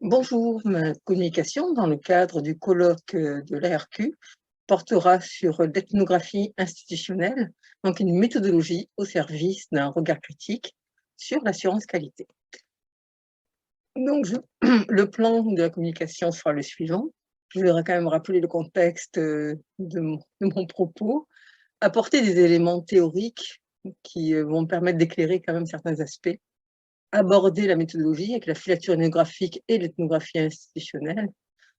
Bonjour, ma communication dans le cadre du colloque de l'ARQ portera sur l'ethnographie institutionnelle, donc une méthodologie au service d'un regard critique sur l'assurance qualité. Donc, le plan de la communication sera le suivant. Je voudrais quand même rappeler le contexte de mon propos, apporter des éléments théoriques qui vont permettre d'éclairer quand même certains aspects, aborder la méthodologie avec la filature ethnographique et l'ethnographie institutionnelle.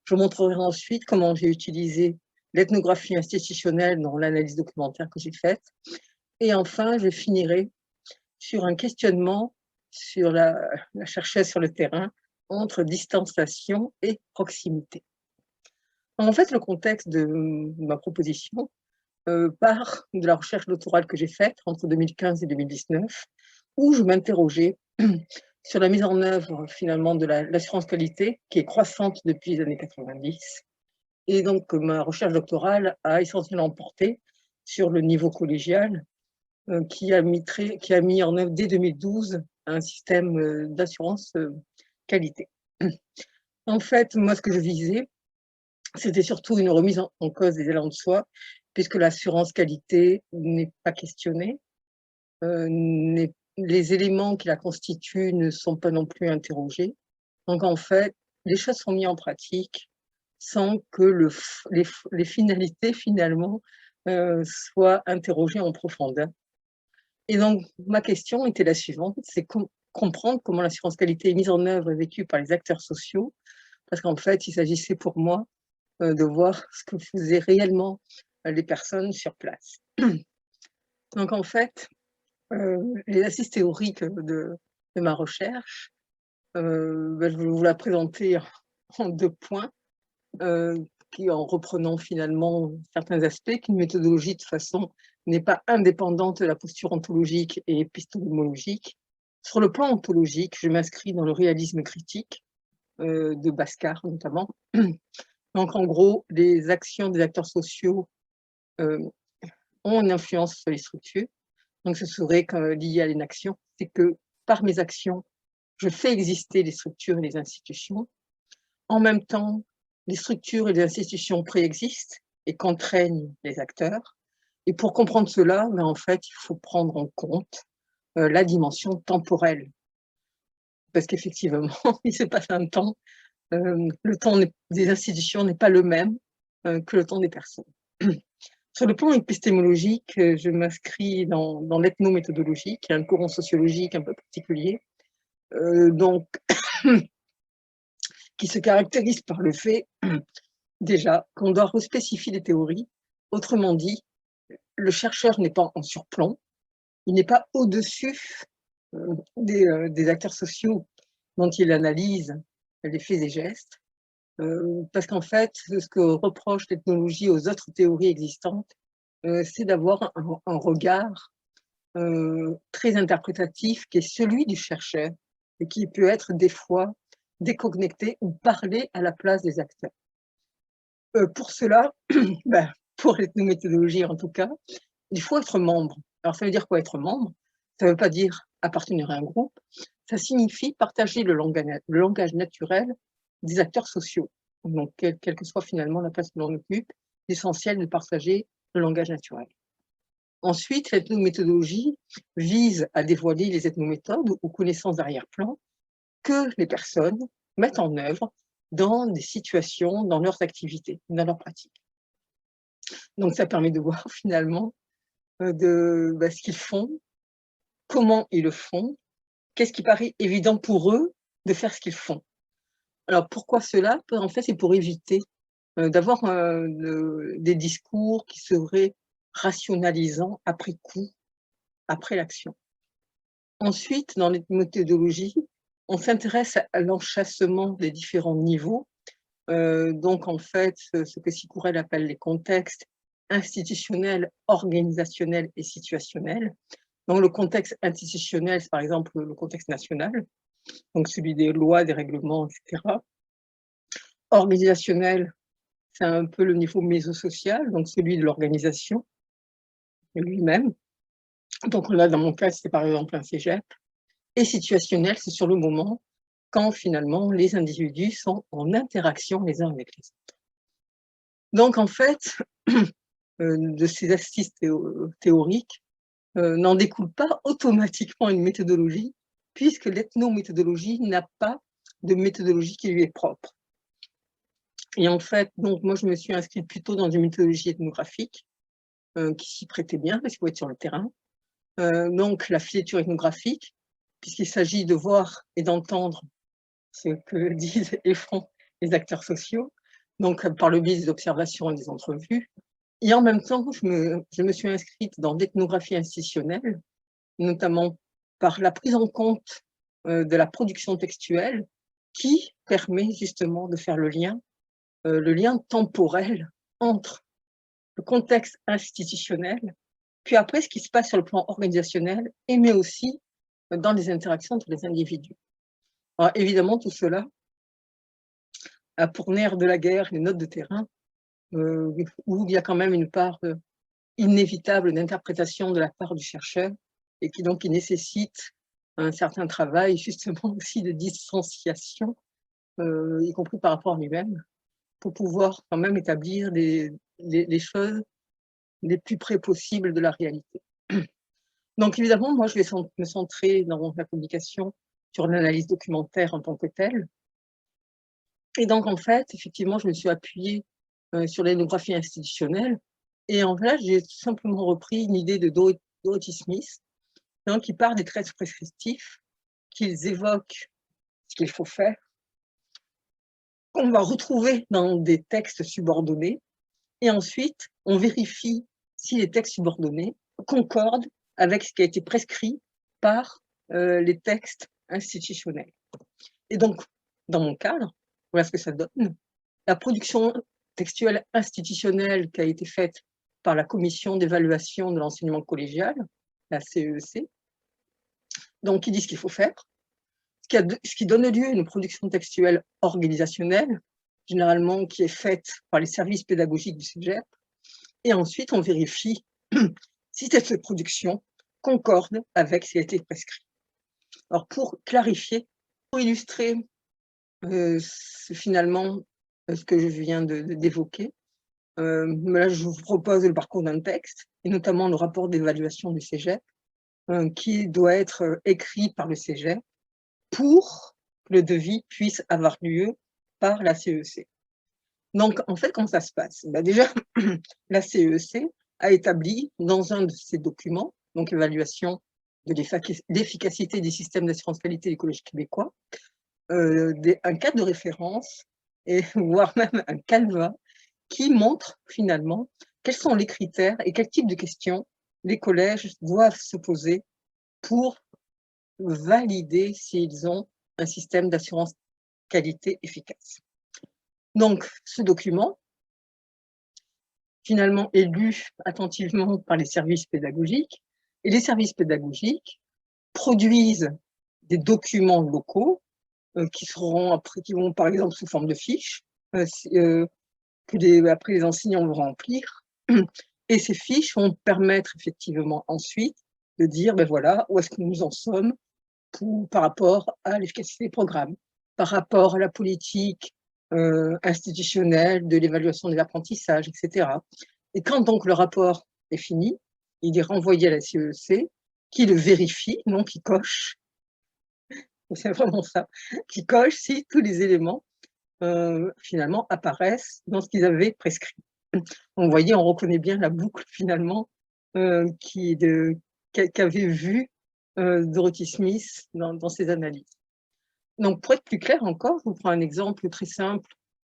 Je montrerai ensuite comment j'ai utilisé l'ethnographie institutionnelle dans l'analyse documentaire que j'ai faite. Et enfin, je finirai sur un questionnement sur la chercheuse sur le terrain entre distanciation et proximité. En fait, le contexte de ma proposition part de la recherche doctorale que j'ai faite entre 2015 et 2019, où je m'interrogeais sur la mise en œuvre finalement de l'assurance qualité qui est croissante depuis les années 90. Et donc ma recherche doctorale a essentiellement porté sur le niveau collégial qui a mis en œuvre dès 2012 un système d'assurance qualité. En fait, moi ce que je visais, c'était surtout une remise en cause des élans de soi, puisque l'assurance qualité n'est pas questionnée, les éléments qui la constituent ne sont pas non plus interrogés. Donc en fait, les choses sont mises en pratique sans que les finalités finalement soient interrogées en profondeur. Et donc ma question était la suivante, c'est comprendre comment l'assurance qualité est mise en œuvre et vécue par les acteurs sociaux, parce qu'en fait, il s'agissait pour moi de voir ce que faisaient réellement les personnes sur place. Donc en fait, les assises théoriques de ma recherche, je vais vous la présenter en 2 points, qui en reprenant finalement certains aspects, qu'une méthodologie de toute façon n'est pas indépendante de la posture ontologique et épistémologique. Sur le plan ontologique, je m'inscris dans le réalisme critique de Bhaskar notamment. Donc en gros, les actions des acteurs sociaux ont une influence sur les structures. Donc ce serait lié à l'inaction, c'est que par mes actions, je fais exister les structures et les institutions. En même temps, les structures et les institutions préexistent et contraignent les acteurs. Et pour comprendre cela, en fait, il faut prendre en compte la dimension temporelle. Parce qu'effectivement, il se passe un temps, le temps des institutions n'est pas le même que le temps des personnes. Sur le plan épistémologique, je m'inscris dans l'ethnométhodologie, qui est un courant sociologique un peu particulier, donc qui se caractérise par le fait, déjà, qu'on doit respécifier les théories. Autrement dit, le chercheur n'est pas en surplomb, il n'est pas au-dessus des acteurs sociaux dont il analyse les faits et gestes, parce qu'en fait, ce que reproche l'ethnologie aux autres théories existantes, c'est d'avoir un regard très interprétatif qui est celui du chercheur et qui peut être des fois déconnecté ou parler à la place des acteurs. Pour cela, pour l'ethnométhodologie en tout cas, il faut être membre. Alors ça veut dire quoi être membre? Ça ne veut pas dire appartenir à un groupe, ça signifie partager le langage naturel des acteurs sociaux. Donc quelle que soit finalement la place que l'on occupe, l'essentiel de partager le langage naturel. Ensuite, l'ethnométhodologie vise à dévoiler les ethnométhodes ou connaissances d'arrière-plan que les personnes mettent en œuvre dans des situations, dans leurs activités, dans leurs pratiques. Donc ça permet de voir finalement ce qu'ils font, comment ils le font, qu'est-ce qui paraît évident pour eux de faire ce qu'ils font. Alors pourquoi cela? En fait, c'est pour éviter d'avoir des discours qui seraient rationalisants après coup, après l'action. Ensuite, dans les méthodologies, on s'intéresse à l'enchâssement des différents niveaux. Donc en fait, ce que Sicourel appelle les contextes institutionnels, organisationnels et situationnels. Donc le contexte institutionnel, c'est par exemple le contexte national, donc celui des lois, des règlements, etc. Organisationnel, c'est un peu le niveau mésosocial, donc celui de l'organisation lui-même. Donc là, dans mon cas, c'est par exemple un cégep. Et situationnel, c'est sur le moment, quand finalement les individus sont en interaction les uns avec les autres. Donc en fait, de ces assises théoriques, n'en découle pas automatiquement une méthodologie, puisque l'ethnométhodologie n'a pas de méthodologie qui lui est propre. Et en fait, donc moi je me suis inscrite plutôt dans une méthodologie ethnographique, qui s'y prêtait bien, parce qu'il faut être sur le terrain. Donc la filature ethnographique, puisqu'il s'agit de voir et d'entendre ce que disent et font les acteurs sociaux, donc par le biais des observations et des entrevues. Et en même temps, je me suis inscrite dans l'ethnographie institutionnelle, notamment par la prise en compte de la production textuelle, qui permet justement de faire le lien temporel entre le contexte institutionnel, puis après ce qui se passe sur le plan organisationnel, et mais aussi dans les interactions entre les individus. Alors, évidemment, tout cela a pour nerf de la guerre les notes de terrain, où il y a quand même une part inévitable d'interprétation de la part du chercheur, et qui donc nécessite un certain travail justement aussi de distanciation, y compris par rapport à lui-même, pour pouvoir quand même établir les choses les plus près possibles de la réalité. Donc évidemment, moi je vais me centrer dans la communication sur l'analyse documentaire en tant que telle. Et donc en fait, effectivement, je me suis appuyée sur l'ethnographie institutionnelle, et en fait, j'ai tout simplement repris une idée de Dorothy Smith, hein, qui part des traits prescriptifs, qu'ils évoquent ce qu'il faut faire, qu'on va retrouver dans des textes subordonnés, et ensuite, on vérifie si les textes subordonnés concordent avec ce qui a été prescrit par les textes institutionnels. Et donc, dans mon cadre, voilà ce que ça donne. La production textuelle institutionnelle qui a été faite par la commission d'évaluation de l'enseignement collégial, la CEEC, donc qui dit ce qu'il faut faire, ce qui donne lieu à une production textuelle organisationnelle, généralement qui est faite par les services pédagogiques du Cégep, et ensuite on vérifie si cette production concorde avec ce qui a été prescrit. Alors pour clarifier, pour illustrer finalement ce que je viens d'évoquer, là je vous propose le parcours d'un texte, et notamment le rapport d'évaluation du Cégep, qui doit être écrit par le Cégep pour que le devis puisse avoir lieu par la CEEC. Donc, en fait, comment ça se passe? Déjà, la CEEC a établi dans un de ses documents, donc évaluation de l'efficacité des systèmes d'assurance qualité des collèges québécois, un cadre de référence, et voire même un canevas, qui montre finalement quels sont les critères et quel type de questions les collèges doivent se poser pour valider s'ils ont un système d'assurance qualité efficace. Donc, ce document, finalement, est lu attentivement par les services pédagogiques, et les services pédagogiques produisent des documents locaux qui vont par exemple sous forme de fiches, que après les enseignants vont remplir, et ces fiches vont permettre effectivement ensuite de dire, ben voilà, où est-ce que nous en sommes par rapport à l'efficacité des programmes, par rapport à la politique institutionnelle de l'évaluation des apprentissages, etc. Et quand donc le rapport est fini, il est renvoyé à la CEEC, qui le vérifie, non qui coche, c'est vraiment ça, qui coche si tous les éléments finalement apparaissent dans ce qu'ils avaient prescrit. Donc, vous voyez, on reconnaît bien la boucle finalement qu'avait vu Dorothy Smith dans ses analyses. Donc, pour être plus clair encore, je vous prends un exemple très simple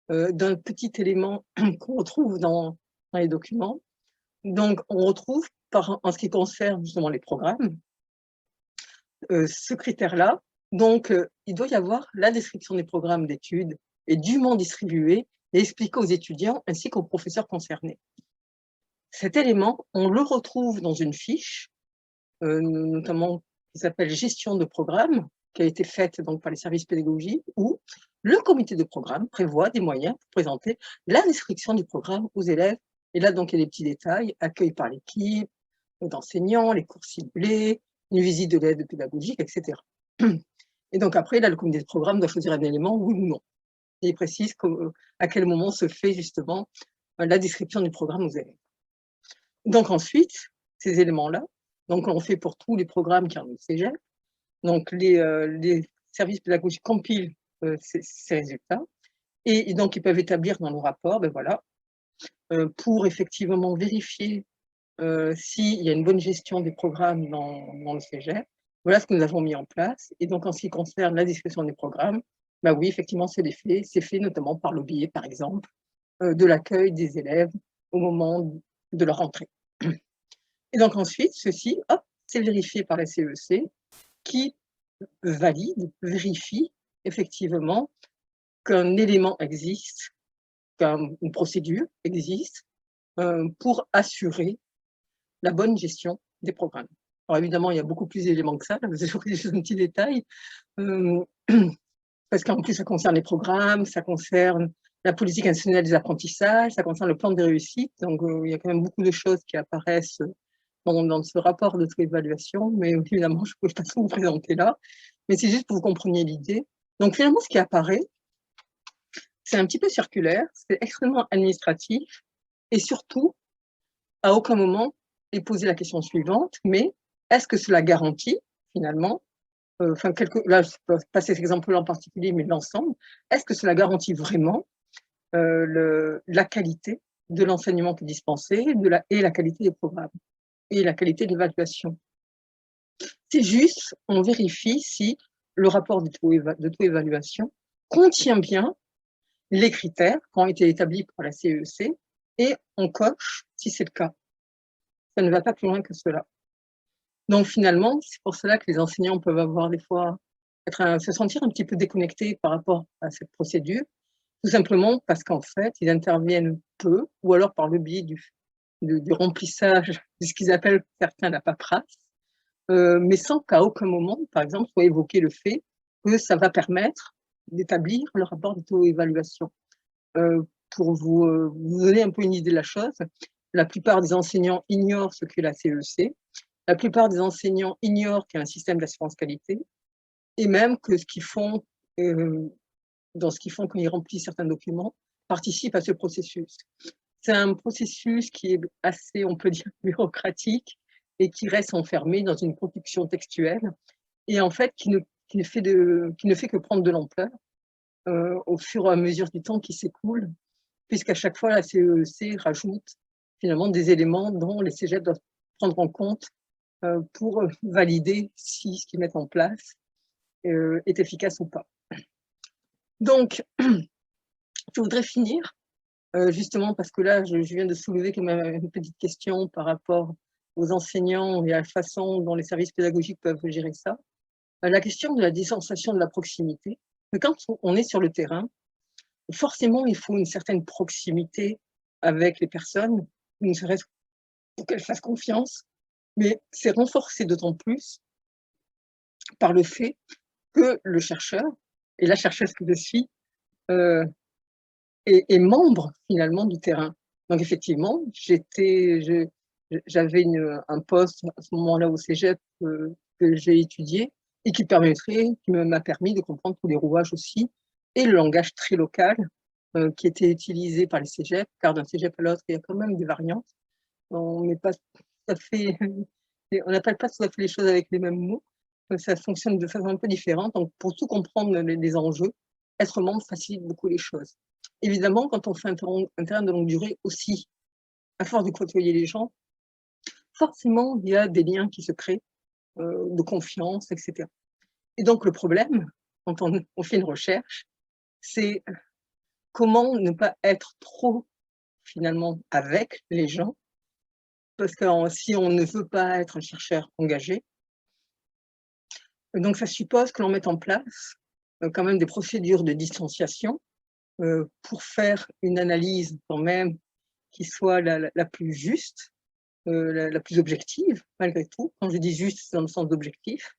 d'un petit élément qu'on retrouve dans les documents. Donc, on retrouve, en ce qui concerne justement les programmes, ce critère-là. Donc, il doit y avoir la description des programmes d'études et dûment distribuée et expliquée aux étudiants ainsi qu'aux professeurs concernés. Cet élément, on le retrouve dans une fiche, notamment qui s'appelle « Gestion de programme », qui a été faite donc par les services pédagogiques, où le comité de programme prévoit des moyens pour présenter la description du programme aux élèves. Et là, donc, il y a des petits détails, accueil par, d'enseignants, les cours ciblés, une visite de l'aide pédagogique, etc. Et donc après, là, le comité de programme doit choisir un élément, oui ou non. Et il précise à quel moment se fait justement la description du programme aux élèves. Donc ensuite, ces éléments-là, donc on fait pour tous les programmes qui ont le cégep, donc les services pédagogiques compilent ces résultats, et donc ils peuvent établir dans le rapport, ben voilà, pour effectivement vérifier s'il y a une bonne gestion des programmes dans le cégep. Voilà ce que nous avons mis en place. Et donc, en ce qui concerne la discussion des programmes, bah oui, effectivement, c'est fait notamment par le biais, par exemple, de l'accueil des élèves au moment de leur entrée. Et donc ensuite, ceci, hop, c'est vérifié par la CEC qui valide, vérifie effectivement qu'un élément existe, qu'une procédure existe pour assurer la bonne gestion des programmes. Alors évidemment, il y a beaucoup plus d'éléments que ça, là, vous avez juste un petit détail, parce qu'en plus, ça concerne les programmes, ça concerne la politique nationale des apprentissages, ça concerne le plan de réussite, donc il y a quand même beaucoup de choses qui apparaissent dans ce rapport d'auto-évaluation, mais évidemment, je ne peux pas tout vous présenter là, mais c'est juste pour que vous compreniez l'idée. Donc finalement, ce qui apparaît, c'est un petit peu circulaire, c'est extrêmement administratif, et surtout, à aucun moment est posée la question suivante, mais est-ce que cela garantit finalement, là je peux passer cet exemple-là en particulier, mais l'ensemble, est-ce que cela garantit vraiment la qualité de l'enseignement qui est dispensé et la qualité des programmes et la qualité de l'évaluation? C'est juste, on vérifie si le rapport d'auto-évaluation contient bien les critères qui ont été établis par la CEC et on coche si c'est le cas. Ça ne va pas plus loin que cela. Donc finalement, c'est pour cela que les enseignants peuvent avoir des fois se sentir un petit peu déconnectés par rapport à cette procédure, tout simplement parce qu'en fait, ils interviennent peu, ou alors par le biais du remplissage de ce qu'ils appellent certains la paperasse, mais sans qu'à aucun moment, par exemple, soit évoqué le fait que ça va permettre d'établir le rapport d'auto-évaluation. Pour vous donner un peu une idée de la chose, la plupart des enseignants ignorent ce qu'est la CEC, la plupart des enseignants ignorent qu'il y a un système d'assurance qualité, et même que ce qu'ils font, dans ce qu'ils font quand ils remplissent certains documents, participent à ce processus. C'est un processus qui est assez, on peut dire, bureaucratique et qui reste enfermé dans une production textuelle et en fait qui ne fait que prendre de l'ampleur au fur et à mesure du temps qui s'écoule, puisqu'à chaque fois la CEC rajoute finalement des éléments dont les cégeps doivent prendre en compte pour valider si ce qu'ils mettent en place est efficace ou pas. Donc, je voudrais finir, justement parce que là, je viens de soulever quand même une petite question par rapport aux enseignants et à la façon dont les services pédagogiques peuvent gérer ça. La question de la distanciation de la proximité. Quand on est sur le terrain, forcément, il faut une certaine proximité avec les personnes, ne serait-ce pour qu'elles fassent confiance, mais c'est renforcé d'autant plus par le fait que le chercheur, et la chercheuse que je suis, est membre finalement du terrain. Donc effectivement, j'avais un poste à ce moment-là au cégep que j'ai étudié et qui m'a permis de comprendre tous les rouages aussi, et le langage très local qui était utilisé par les cégeps, car d'un cégep à l'autre, il y a quand même des variantes. On n'est pas tout à fait, on n'appelle pas tout à fait les choses avec les mêmes mots. Ça fonctionne de façon un peu différente. Donc, pour tout comprendre les enjeux, être membre facilite beaucoup les choses. Évidemment, quand on fait un terrain de longue durée aussi, à force de côtoyer les gens, forcément, il y a des liens qui se créent, de confiance, etc. Et donc, le problème, quand on fait une recherche, c'est comment ne pas être trop, finalement, avec les gens, parce que si on ne veut pas être un chercheur engagé, donc ça suppose que l'on mette en place quand même des procédures de distanciation pour faire une analyse quand même qui soit la plus juste, la plus objective, malgré tout. Quand je dis juste, c'est dans le sens d'objectif.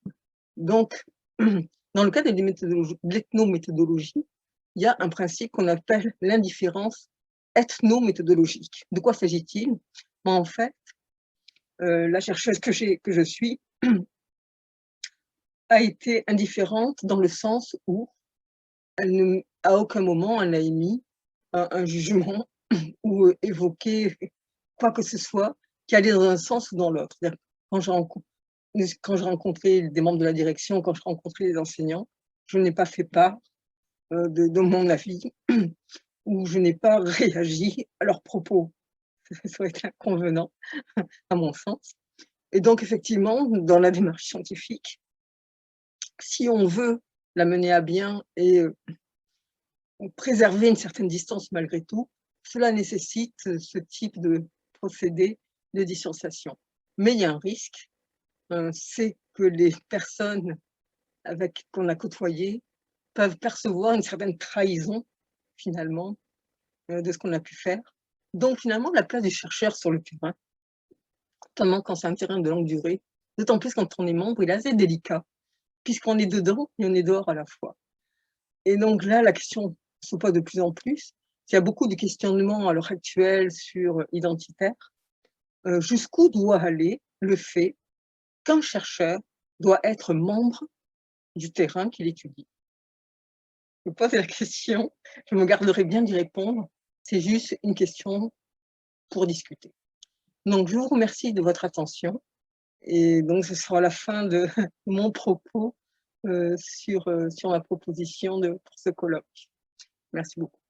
Donc, dans le cadre de l'ethnométhodologie, il y a un principe qu'on appelle l'indifférence ethnométhodologique. De quoi s'agit-il? En fait, la chercheuse que je suis a été indifférente dans le sens où elle ne à aucun moment elle n'a émis un jugement ou, évoqué quoi que ce soit qui allait dans un sens ou dans l'autre. C'est-à-dire quand quand je rencontrais des membres de la direction, quand je rencontrais les enseignants, je n'ai pas fait part, de mon avis ou je n'ai pas réagi à leurs propos. Ça aurait été inconvenant à mon sens. Et donc effectivement, dans la démarche scientifique, si on veut la mener à bien et préserver une certaine distance malgré tout, cela nécessite ce type de procédé de distanciation. Mais il y a un risque, c'est que les personnes avec qu'on a côtoyées peuvent percevoir une certaine trahison, finalement, de ce qu'on a pu faire. Donc finalement, la place du chercheur sur le terrain, notamment quand c'est un terrain de longue durée, d'autant plus quand on est membre, il est assez délicat, puisqu'on est dedans et on est dehors à la fois. Et donc là, la question se pose de plus en plus. Il y a beaucoup de questionnements à l'heure actuelle sur identitaire. Jusqu'où doit aller le fait qu'un chercheur doit être membre du terrain qu'il étudie? Je me pose la question, je me garderai bien d'y répondre. C'est juste une question pour discuter. Donc je vous remercie de votre attention et donc ce sera la fin de mon propos, sur ma proposition pour ce colloque. Merci beaucoup.